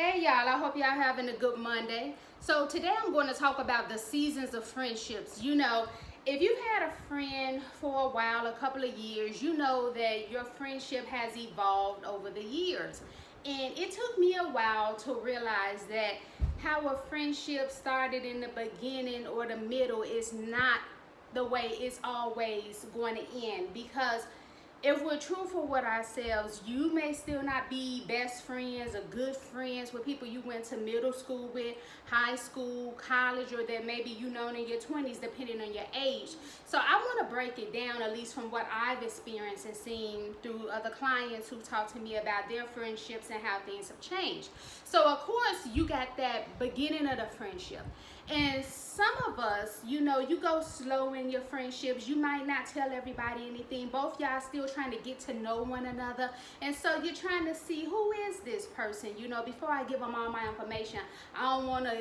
Hey y'all, I hope y'all having a good Monday. So today I'm going to talk about the seasons of friendships. If you've had a friend for a while, a couple of years, you know that your friendship has evolved over the years. And it took me a while to realize that how a friendship started in the beginning or the middle is not the way it's always going to end, because if we're truthful with ourselves, you may still not be best friends or good friends with people you went to middle school with, high school, college, or that maybe you known in your 20s, depending on your age. So I want to break it down, at least from what I've experienced and seen through other clients who talk to me about their friendships and how things have changed. So of course, you got that beginning of the friendship. And some of us, you go slow in your friendships. You might not tell everybody anything. Both y'all still trying to get to know one another. And so you're trying to see, who is this person? Before I give them all my information, I don't want to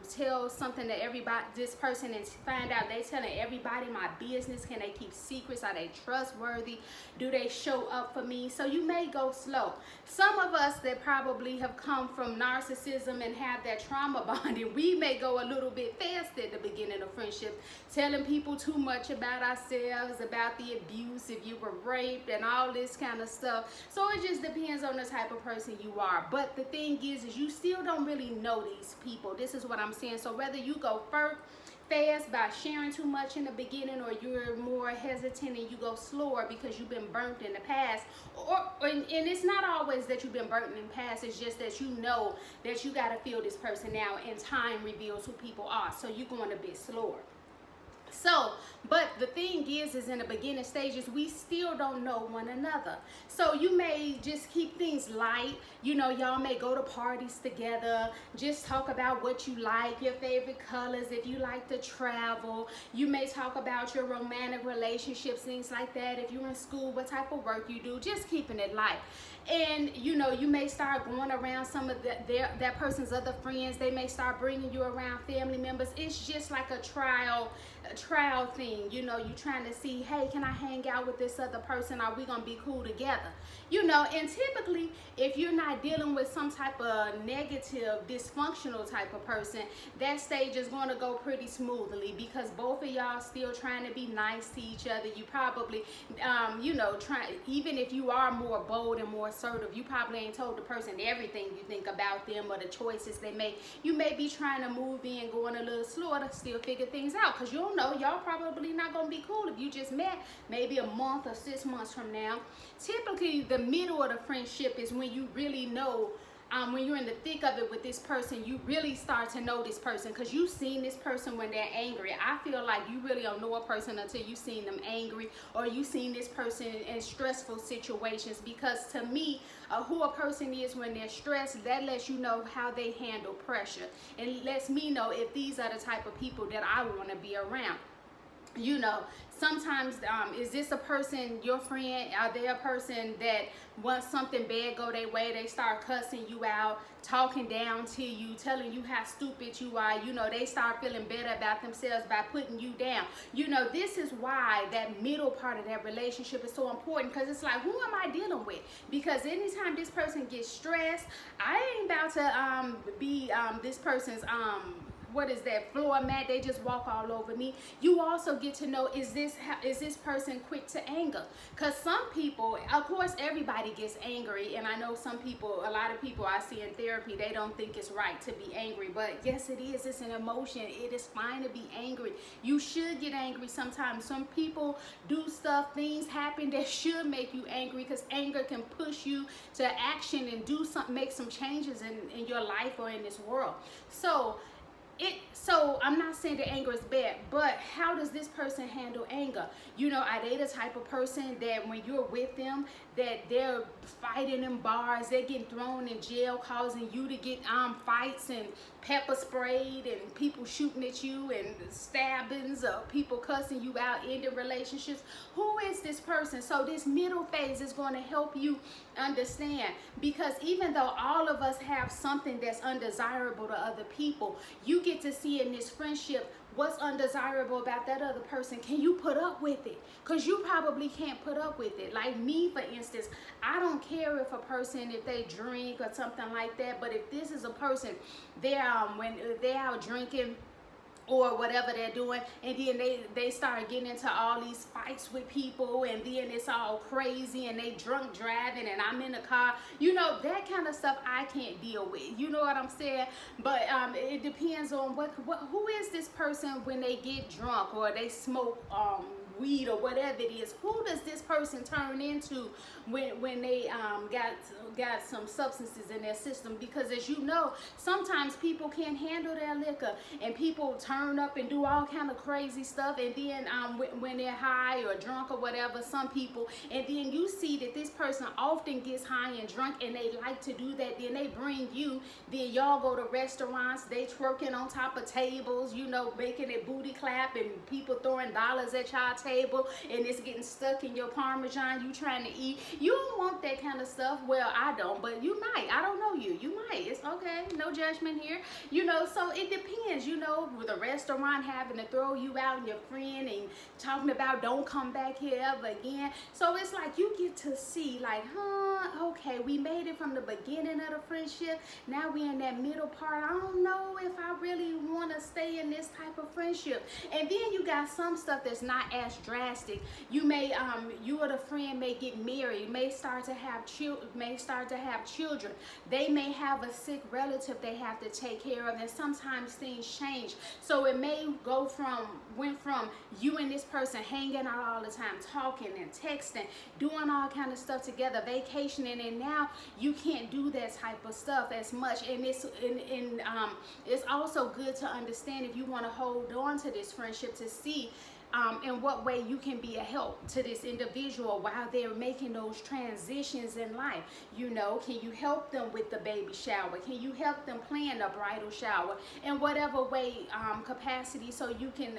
tell something to everybody, this person, and find out they telling everybody my business. Can they keep secrets? Are they trustworthy? Do they show up for me? So you may go slow. Some of us that probably have come from narcissism and have that trauma bonding, we may go a little bit fast at the beginning of friendship, telling people too much about ourselves, about the abuse, if you were raped, and all this kind of stuff. So it just depends on the type of person you are. But the thing is you still don't really know these people. This is what I'm saying. So whether you go fast by sharing too much in the beginning, or you're more hesitant and you go slower because you've been burnt in the past, and it's not always that you've been burnt in the past, it's just that you know that you got to feel this person now, and time reveals who people are, so you're going a bit slower. So, but the thing is in the beginning stages, we still don't know one another. So you may just keep things light. Y'all may go to parties together, just talk about what you like, your favorite colors, if you like to travel. You may talk about your romantic relationships, things like that. If you're in school, what type of work you do, just keeping it light. And you may start going around some of that person's other friends. They may start bringing you around family members. It's just like a trial thing. You're trying to see, hey, can I hang out with this other person? Are we gonna be cool together? And typically, if you're not dealing with some type of negative, dysfunctional type of person, that stage is going to go pretty smoothly, because both of y'all still trying to be nice to each other. You probably even if you are more bold and more assertive, you probably ain't told the person everything you think about them or the choices they make. You may be trying to move in, going a little slower to still figure things out, because you don't know, y'all probably not going to be cool if you just met maybe a month or 6 months from now. Typically, the middle of the friendship is when you really know, when you're in the thick of it with this person, you really start to know this person, because you've seen this person when they're angry. I feel like you really don't know a person until you've seen them angry, or you've seen this person in stressful situations, because to me, who a person is when they're stressed, that lets you know how they handle pressure, and lets me know if these are the type of people that I want to be around. Sometimes is this a person, your friend, are they a person that once something bad go their way, they start cussing you out, talking down to you, telling you how stupid you are? They start feeling better about themselves by putting you down. This is why that middle part of that relationship is so important, because it's like, who am I dealing with? Because anytime this person gets stressed, I ain't about to be this person's what is that, floor mat. They just walk all over me. You also get to know, is this person quick to anger? Because some people, of course everybody gets angry, and I know a lot of people I see in therapy, they don't think it's right to be angry, but yes it is. It's an emotion. It is fine to be angry. You should get angry sometimes. Some people do stuff, things happen that should make you angry, because anger can push you to action and make some changes in your life or in this world. So I'm not saying that anger is bad, but how does this person handle anger? Are they the type of person that when you're with them, that they're fighting in bars, they're getting thrown in jail, causing you to get fights and pepper sprayed, and people shooting at you, and stabbings, or people cussing you out, ending relationships? Who is this person? So this middle phase is going to help you understand, because even though all of us have something that's undesirable to other people, you get to see in this friendship what's undesirable about that other person. Can you put up with it? Because you probably can't put up with it. Like me, for instance, I don't care if a person, if they drink or something like that, but if this is a person, when they're out drinking or whatever they're doing, and then they start getting into all these fights with people, and then it's all crazy, and they drunk driving, and I'm in the car, you know, that kind of stuff I can't deal with. You know what I'm saying? But it depends on who is this person when they get drunk or they smoke weed or whatever it is. Who does this person turn into when they got some substances in their system? Because as you know, sometimes people can't handle their liquor, and people turn up and do all kind of crazy stuff, and then when they're high or drunk or whatever, some people, and then you see that this person often gets high and drunk, and they like to do that. Then they bring you, then y'all go to restaurants, they twerking on top of tables, you know, making it booty clap, and people throwing dollars at y'all table, and it's getting stuck in your Parmesan you trying to eat. You don't want that kind of stuff. Well, I don't, but you might. I don't know you. You might. It's okay. No judgment here. You know, so it depends, you know, with a restaurant having to throw you out and your friend and talking about don't come back here ever again. So it's like you get to see like, okay, we made it from the beginning of the friendship. Now we in that middle part. I don't know if I really want to stay in this type of friendship. And then you got some stuff that's not as drastic. You may you or the friend may get married, may start to have children. They may have a sick relative they have to take care of, and sometimes things change. So it may went from you and this person hanging out all the time, talking and texting, doing all kind of stuff together, vacationing, and now you can't do that type of stuff as much. And it's also good to understand, if you want to hold on to this friendship, to see in what way you can be a help to this individual while they're making those transitions in life. You know, can you help them with the baby shower? Can you help them plan a bridal shower in whatever way, capacity, so you can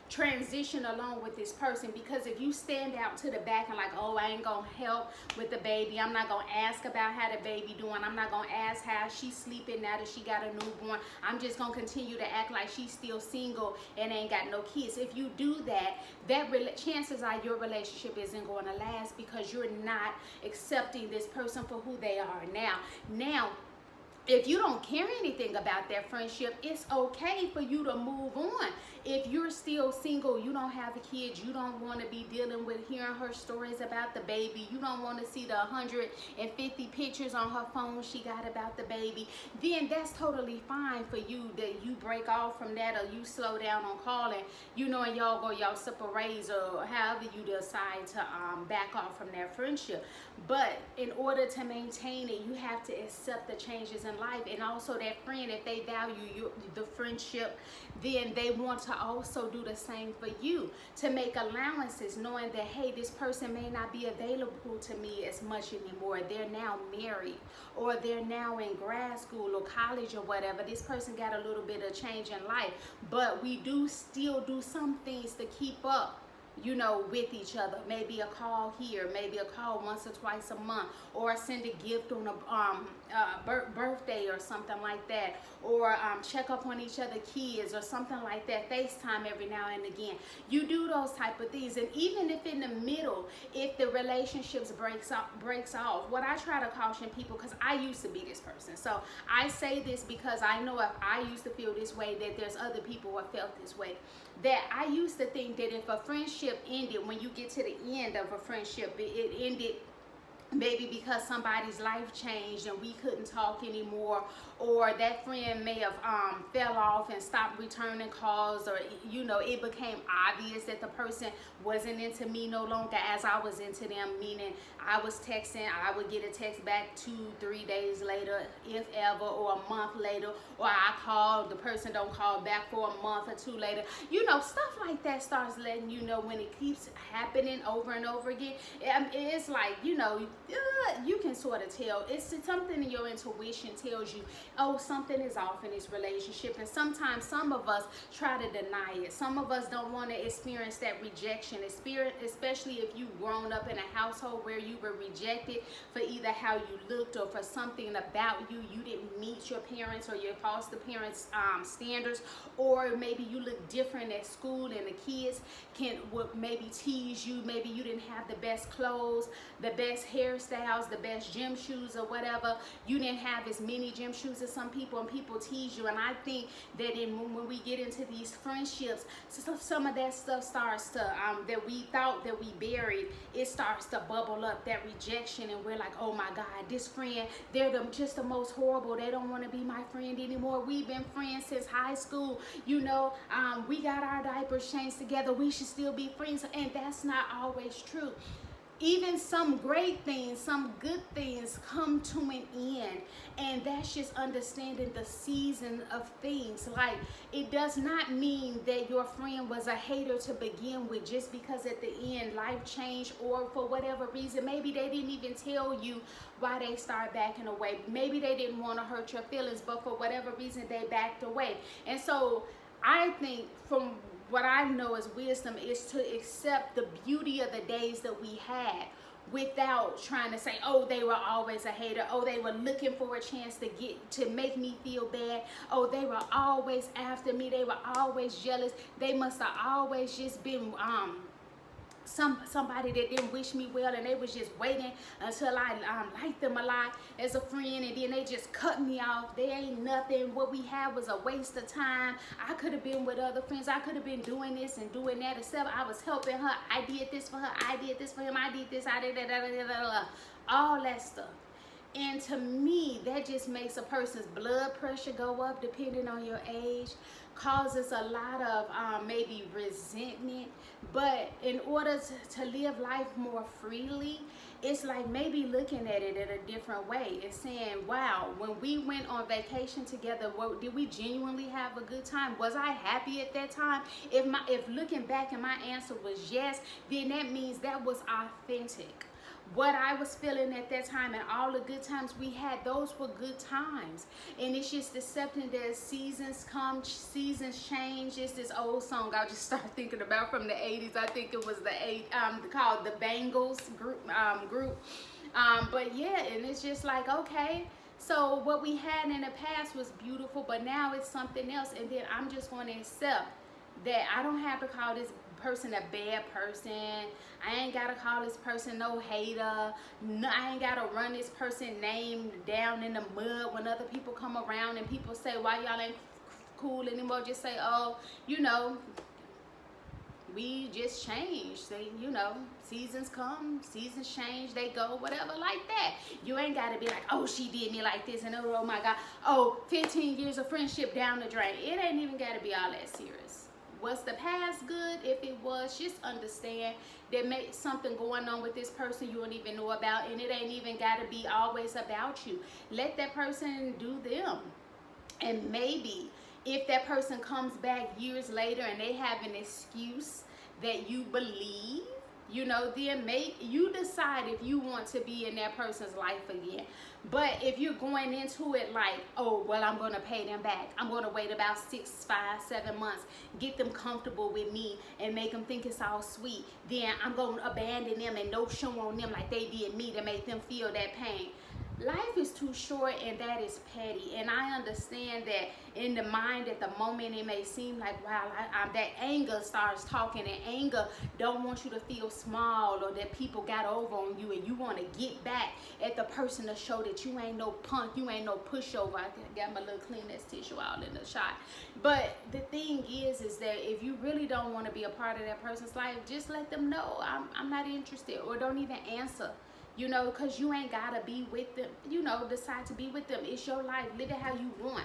transition along with this person? Because if you stand out to the back and like, oh, I ain't gonna help with the baby, I'm not gonna ask about how the baby doing, I'm not gonna ask how she's sleeping now that she got a newborn, I'm just gonna continue to act like she's still single and ain't got no kids. If you do that, chances are your relationship isn't going to last, because you're not accepting this person for who they are now. If you don't care anything about that friendship, it's okay for you to move on. If you're still single, you don't have a kid, you don't want to be dealing with hearing her stories about the baby, you don't want to see the 150 pictures on her phone she got about the baby, then that's totally fine for you, that you break off from that, or you slow down on calling, you know, and y'all go y'all separate ways, or however you decide to back off from that friendship. But in order to maintain it, you have to accept the changes in life. And also that friend, if they value the friendship, then they want to also do the same for you, to make allowances, knowing that, hey, this person may not be available to me as much anymore. They're now married, or they're now in grad school or college or whatever. This person got a little bit of change in life, but we do still do some things to keep up, you know, with each other. Maybe a call here, maybe a call once or twice a month, or send a gift on a birthday or something like that, or check up on each other kids or something like that, FaceTime every now and again. You do those type of things. And even if in the middle, if the relationships breaks off, what I try to caution people, because I used to be this person, so I say this because I know if I used to feel this way, that there's other people who have felt this way. That I used to think that if a friendship ended, when you get to the end of a friendship, it ended maybe because somebody's life changed and we couldn't talk anymore, or that friend may have fell off and stopped returning calls, or you know, it became obvious that the person wasn't into me no longer as I was into them, meaning I was texting, I would get a text back 2-3 days later, if ever, or a month later, or I called, the person don't call back for a month or two later. You know, stuff like that starts letting you know, when it keeps happening over and over again. It's like, you know, you can sort of tell. It's something in your intuition tells you, oh, something is off in this relationship. And sometimes some of us try to deny it. Some of us don't want to experience that rejection, especially if you've grown up in a household where you were rejected for either how you looked or for something about you. You didn't meet your parents or your foster parents' standards, or maybe you look different at school and the kids would maybe tease you. Maybe you didn't have the best clothes, the best hairstyles, the best gym shoes or whatever. You didn't have as many gym shoes as some people, and people tease you. And I think that when we get into these friendships, some of that stuff starts to, that we thought that we buried, it starts to bubble up, that rejection, and we're like, oh my God, this friend, they're just the most horrible. They don't want to be my friend anymore. We've been friends since high school. You know, we got our diapers changed together. We should still be friends. And that's not always true. Even some great things, some good things come to an end, and that's just understanding the season of things. Like, it does not mean that your friend was a hater to begin with just because at the end life changed, or for whatever reason, maybe they didn't even tell you why they started backing away. Maybe they didn't want to hurt your feelings, but for whatever reason they backed away. And so I think, from what I know as wisdom, is to accept the beauty of the days that we had without trying to say, oh, they were always a hater. Oh, they were looking for a chance to make me feel bad. Oh, they were always after me. They were always jealous. They must have always just been somebody that didn't wish me well, and they was just waiting until I liked them a lot as a friend, and then they just cut me off. They ain't nothing. What we had was a waste of time. I could have been with other friends. I could have been doing this and doing that, except I was helping her. I did this for her. I did this for him. I did this. I did that. All that stuff. And to me, that just makes a person's blood pressure go up, depending on your age, causes a lot of maybe resentment. But in order to live life more freely, it's like maybe looking at it in a different way. It's saying, wow, when we went on vacation together, did we genuinely have a good time? Was I happy at that time? If looking back and my answer was yes, then that means that was authentic. What I was feeling at that time and all the good times we had, those were good times. And it's just accepting that seasons come, seasons change. It's this old song I just started thinking about from the 80s. I think it was called the Bangles group. But yeah, and it's just like, okay, so what we had in the past was beautiful, but now it's something else. And then I'm just going to accept that I don't have to call this person a bad person. I ain't gotta call this person no hater. No, I ain't gotta run this person name down in the mud when other people come around and people say, why y'all ain't cool anymore? Just say, oh, you know, we just changed. They, you know, seasons come, seasons change, they go, whatever, like that. You ain't gotta be like, oh, she did me like this, and oh my God, oh, 15 years of friendship down the drain. It ain't even gotta be all that serious. Was the past good? If it was, just understand there may something going on with this person you don't even know about, and it ain't even got to be always about you. Let that person do them. And maybe if that person comes back years later and they have an excuse that you believe, you know, then you decide if you want to be in that person's life again. But if you're going into it like, oh, well, I'm going to pay them back, I'm going to wait about 6, 5, 7 months, get them comfortable with me and make them think it's all sweet, then I'm going to abandon them and no show on them like they did me to make them feel that pain. Life is too short, and that is petty. And I understand that in the mind at the moment it may seem like, wow, that anger starts talking, and anger don't want you to feel small or that people got over on you, and you want to get back at the person to show that you ain't no punk, you ain't no pushover. I got my little Kleenex tissue all in the shot. But the thing is that if you really don't want to be a part of that person's life, just let them know, I'm not interested, or don't even answer. You know, because you ain't got to be with them, you know, decide to be with them. It's your life. Live it how you want.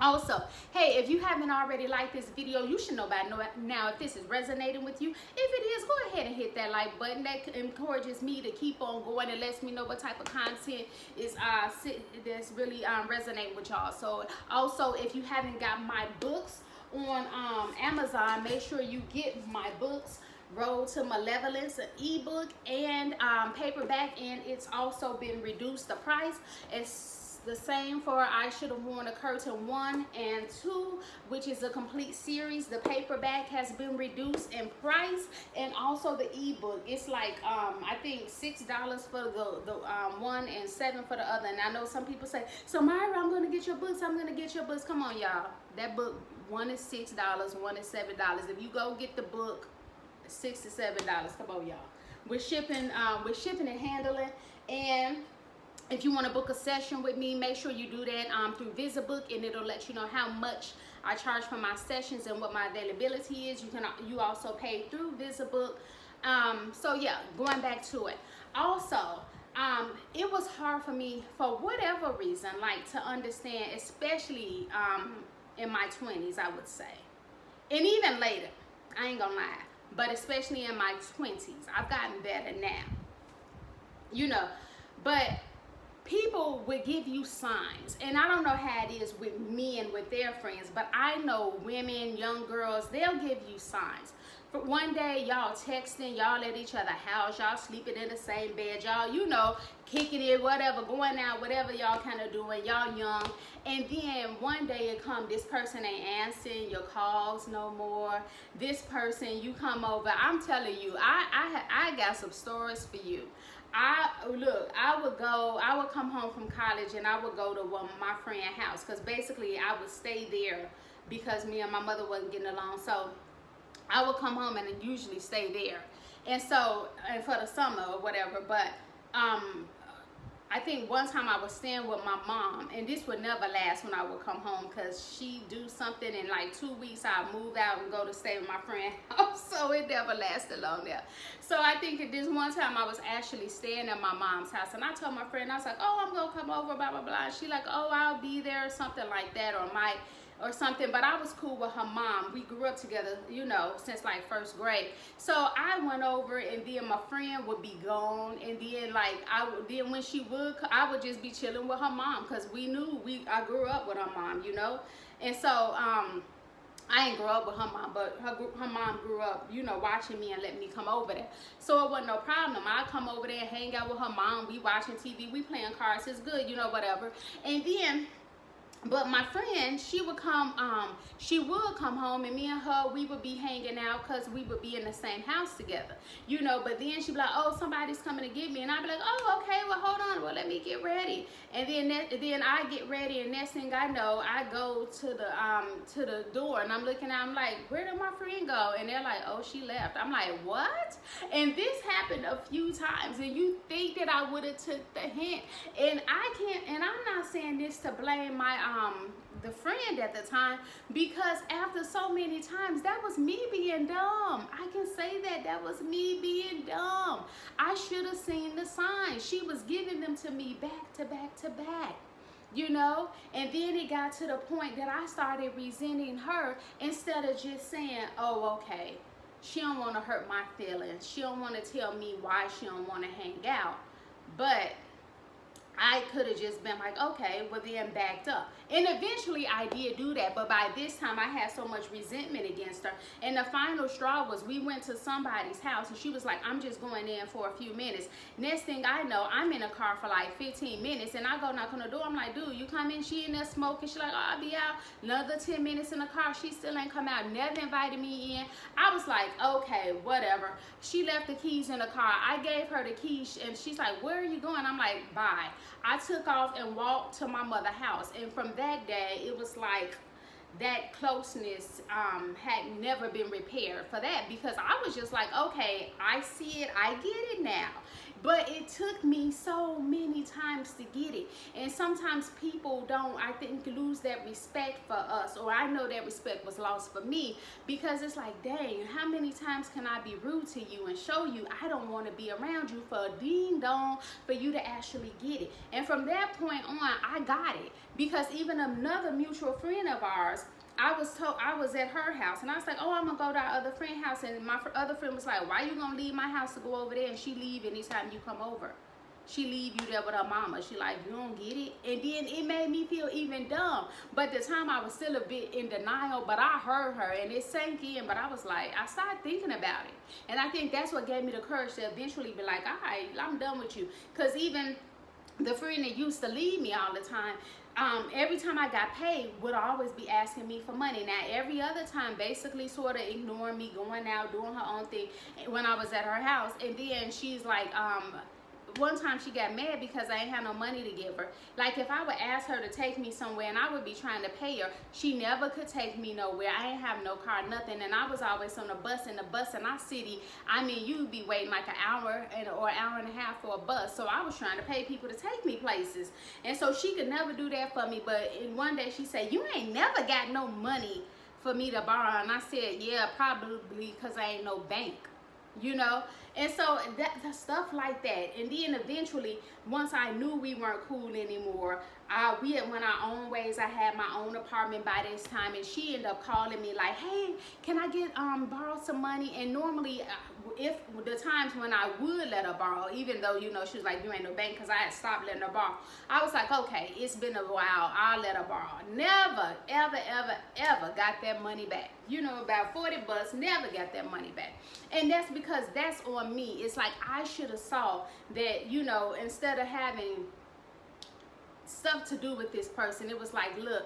Also, hey, if you haven't already liked this video, you should know by now if this is resonating with you. If it is, go ahead and hit that like button. That encourages me to keep on going and lets me know what type of content is that's really resonating with y'all. So also, if you haven't got my books on Amazon, make sure you get my books. Road to Malevolence, an ebook and paperback, and it's also been reduced the price. It's the same for I Should Have Worn a Curtain 1 and 2, which is a complete series. The paperback has been reduced in price, and also the ebook. It's like I think $6 for the one and $7 for the other. And I know some people say, so Myra, I'm gonna get your books. I'm gonna get your books. Come on, y'all. That book, one is $6, one is $7. If you go get the book, $6 to $7. Come on, y'all. We're shipping and handling. And if you want to book a session with me, make sure you do that through VisiBook, and it'll let you know how much I charge for my sessions and what my availability is. You also pay through VisiBook. So yeah, going back to it. Also, it was hard for me for whatever reason, like to understand, especially in my 20s, I would say, and even later. I ain't gonna lie, but especially in my 20s, I've gotten better now. You know, but people would give you signs, and I don't know how it is with men with their friends, but I know women, young girls, they'll give you signs. For one day, y'all texting, y'all at each other's house, y'all sleeping in the same bed, y'all, you know, kicking it, whatever, going out, whatever y'all kind of doing, y'all young, and then one day it come, this person ain't answering your calls no more. This person, you come over, I'm telling you, I got some stories for you. I would come home from college and I would go to my friend's house, because basically I would stay there because me and my mother wasn't getting along. So I would come home and usually stay there. And so, and for the summer or whatever, but I think one time I was staying with my mom, and this would never last when I would come home, because she do something in like 2 weeks, I'd move out and go to stay with my friend's house, so it never lasted long there. So I think that this one time I was actually staying at my mom's house, and I told my friend, I was like, oh, I'm gonna come over, blah, blah, blah. And she like, oh, I'll be there, or something like that, or might, or something. But I was cool with her mom. We grew up together, you know, since like first grade. So I went over, and then my friend would be gone, and then like then when she would, I would just be chilling with her mom, because we knew I grew up with her mom, you know. And so I ain't grow up with her mom, but her mom grew up, you know, watching me and letting me come over there. So it wasn't no problem. I come over there and hang out with her mom. We watching TV, we playing cards. It's good, you know, whatever. And then, but my friend, she would come home, and me and her, we would be hanging out, because we would be in the same house together, you know. But then she'd be like, oh, somebody's coming to get me, and I'd be like, oh, okay, well, hold on, well, let me get ready. And then I get ready, and next thing I know, I go to the door, and I'm looking out, I'm like, where did my friend go? And they're like, oh, she left. I'm like, what? And this happened a few times, and you think that I would have took the hint, and I can't, and I'm not saying this to blame my the friend at the time, because after so many times, that was me being dumb. I can say that was me being dumb. I should have seen the signs. She was giving them to me back to back to back, you know. And then it got to the point that I started resenting her, instead of just saying, oh, okay, she don't want to hurt my feelings, she don't want to tell me why she don't want to hang out. But I could have just been like, okay, well, then backed up. And eventually I did do that, but by this time I had so much resentment against her. And the final straw was, we went to somebody's house, and she was like, I'm just going in for a few minutes. Next thing I know, I'm in a car for like 15 minutes, and I go knock on the door. I'm like, dude, you come in? She in there smoking. She like, oh, I'll be out. Another 10 minutes in the car. She still ain't come out. Never invited me in. I was like, okay, whatever. She left the keys in the car. I gave her the keys, and she's like, where are you going? I'm like, bye. I took off and walked to my mother's house, and from that day, it was like that closeness had never been repaired for that, because I was just like, okay, I see it, I get it now. But it took me so many times to get it. And sometimes people don't, I think, lose that respect for us. Or I know that respect was lost for me, because it's like, dang, how many times can I be rude to you and show you I don't want to be around you for a ding dong for you to actually get it? And from that point on, I got it. Because even another mutual friend of ours, I was at her house, and I was like, oh, I'm gonna go to our other friend's house, and my other friend was like, why you gonna leave my house to go over there, and she leave anytime you come over? She leave you there with her mama. She like, you don't get it. And then it made me feel even dumb. But at the time I was still a bit in denial, but I heard her and it sank in. But I was like, I started thinking about it. And I think that's what gave me the courage to eventually be like, all right, I'm done with you. Because even the friend that used to leave me all the time, every time I got paid, would always be asking me for money. Now, every other time, basically sort of ignoring me, going out, doing her own thing when I was at her house. And then she's like, one time she got mad because I ain't had no money to give her. Like, if I would ask her to take me somewhere and I would be trying to pay her, she never could take me nowhere. I ain't have no car, nothing. And I was always on the bus in our city. I mean, you'd be waiting like an hour or an hour and a half for a bus. So I was trying to pay people to take me places. And so she could never do that for me. But one day she said, you ain't never got no money for me to borrow. And I said, yeah, probably because I ain't no bank. You know, and so that stuff like that. And then eventually, once I knew we weren't cool anymore, we had went our own ways. I had my own apartment by this time, and she ended up calling me like, hey, can I get borrow some money? And normally, if the times when I would let her borrow, even though, you know, she was like, you ain't no bank, because I had stopped letting her borrow, I was like, okay, it's been a while, I'll let her borrow. Never, ever, ever, ever got that money back. You know, about 40 bucks, never got that money back. And that's because that's on me. It's like I should have saw that, you know, instead of having stuff to do with this person, it was like, look,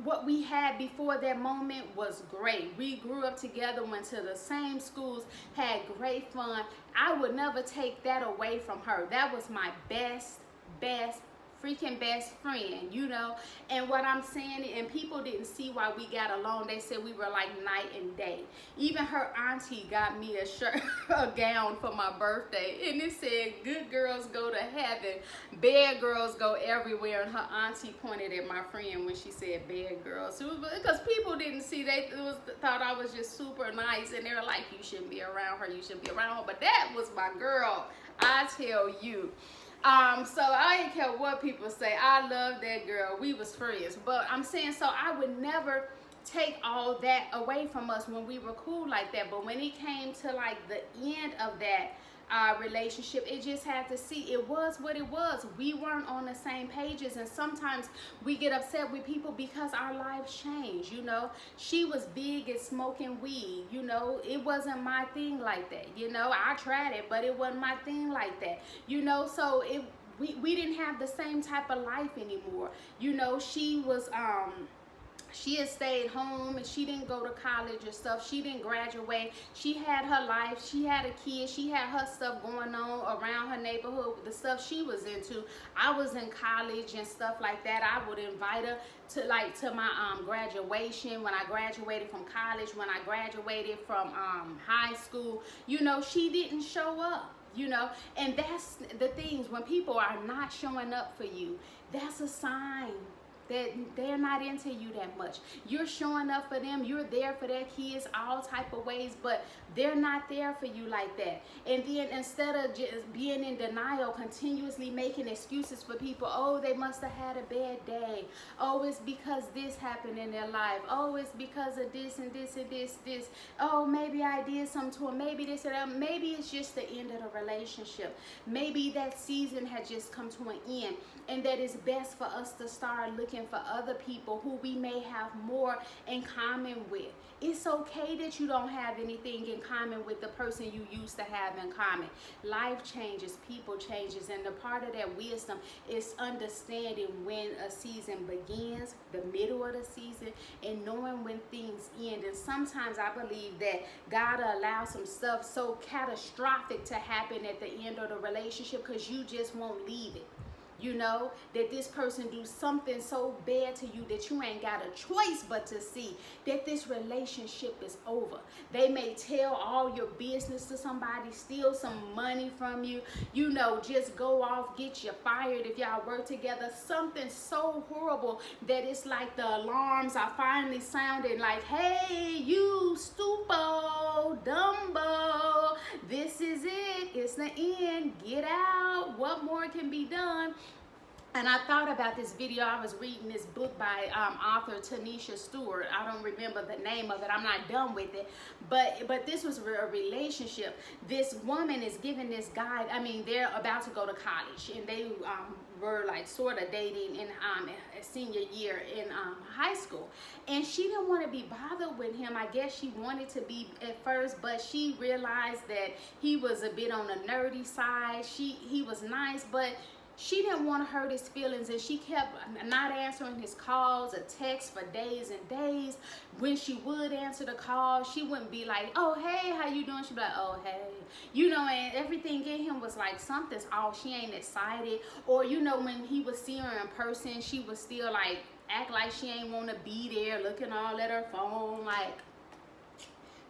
what we had before that moment was great. We grew up together, went to the same schools, had great fun. I would never take that away from her. That was my best freaking best friend, you know. And what I'm saying, and people didn't see why we got along. They said we were like night and day. Even her auntie got me a shirt, a gown for my birthday, and it said, good girls go to heaven, bad girls go everywhere. And her auntie pointed at my friend when she said bad girls. So, because people didn't see, they thought I was just super nice, and they were like, you shouldn't be around her, you shouldn't be around her. But that was my girl, I tell you. So I didn't care what people say. I love that girl. We was friends. But I'm saying, so I would never take all that away from us when we were cool like that. But when it came to like the end of that relationship, it just had to see, it was what it was. We weren't on the same pages, and sometimes we get upset with people because our lives change. You know, she was big at smoking weed. You know, it wasn't my thing like that. You know, I tried it, but it wasn't my thing like that. You know, so we didn't have the same type of life anymore. You know, she was she had stayed home and she didn't go to college or stuff. She didn't graduate. She had her life. She had a kid. She had her stuff going on around her neighborhood, the stuff she was into. I was in college and stuff like that. I would invite her to my graduation, when I graduated from college, when I graduated from high school. You know, she didn't show up. You know, and that's the things, when people are not showing up for you, that's a sign that they're not into you that much. You're showing up for them, you're there for their kids all type of ways, but they're not there for you like that. And then instead of just being in denial, continuously making excuses for people, oh, they must have had a bad day, oh, it's because this happened in their life, oh, it's because of this and this and this, oh, maybe I did something to them, maybe this and that. Maybe it's just the end of the relationship. Maybe that season had just come to an end, and that it's best for us to start looking for other people who we may have more in common with. It's okay that you don't have anything in common with the person you used to have in common. Life changes, people changes, and the part of that wisdom is understanding when a season begins, the middle of the season, and knowing when things end. And sometimes I believe that God allows some stuff so catastrophic to happen at the end of the relationship because you just won't leave it. You know, that this person do something so bad to you that you ain't got a choice but to see that this relationship is over. They may tell all your business to somebody, steal some money from you, you know, just go off, get you fired if y'all work together. Something so horrible that it's like the alarms are finally sounding like, hey, you stupo, Dumbo, this is it, it's the end, get out, what more can be done? And I thought about this video. I was reading this book by author Tanisha Stewart. I don't remember the name of it. I'm not done with it. But this was a relationship. This woman is giving this guy, I mean, they're about to go to college. And they were like sort of dating in a senior year in high school. And she didn't want to be bothered with him. I guess she wanted to be at first, but she realized that he was a bit on the nerdy side. He was nice, but she didn't want to hurt his feelings, and she kept not answering his calls or texts for days and days. When she would answer the call, she wouldn't be like, oh, hey, how you doing? She'd be like, oh, hey. You know, and everything in him was like, something's off. She ain't excited. Or, you know, when he would see her in person, she would still like act like she ain't want to be there, looking all at her phone like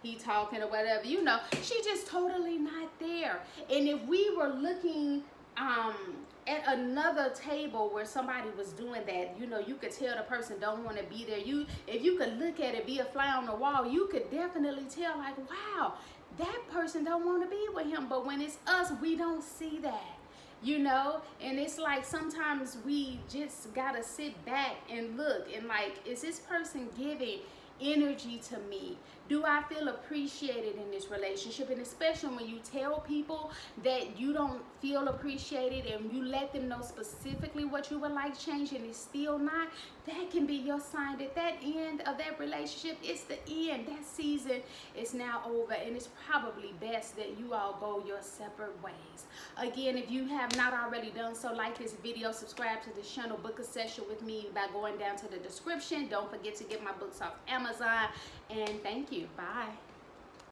he talking or whatever. You know, she just totally not there. And if we were looking at another table where somebody was doing that, you know, you could tell the person don't want to be there. If you could look at it, be a fly on the wall, you could definitely tell like, wow, that person don't want to be with him. But when it's us, we don't see that, you know. And it's like sometimes we just gotta sit back and look and like, is this person giving energy to me? Do I feel appreciated in this relationship? And especially when you tell people that you don't feel appreciated and you let them know specifically what you would like change and it's still not, that can be your sign that that end of that relationship, it's the end. That season is now over, and it's probably best that you all go your separate ways. Again, if you have not already done so, like this video, subscribe to this channel, book a session with me by going down to the description. Don't forget to get my books off Amazon, and thank you. Bye.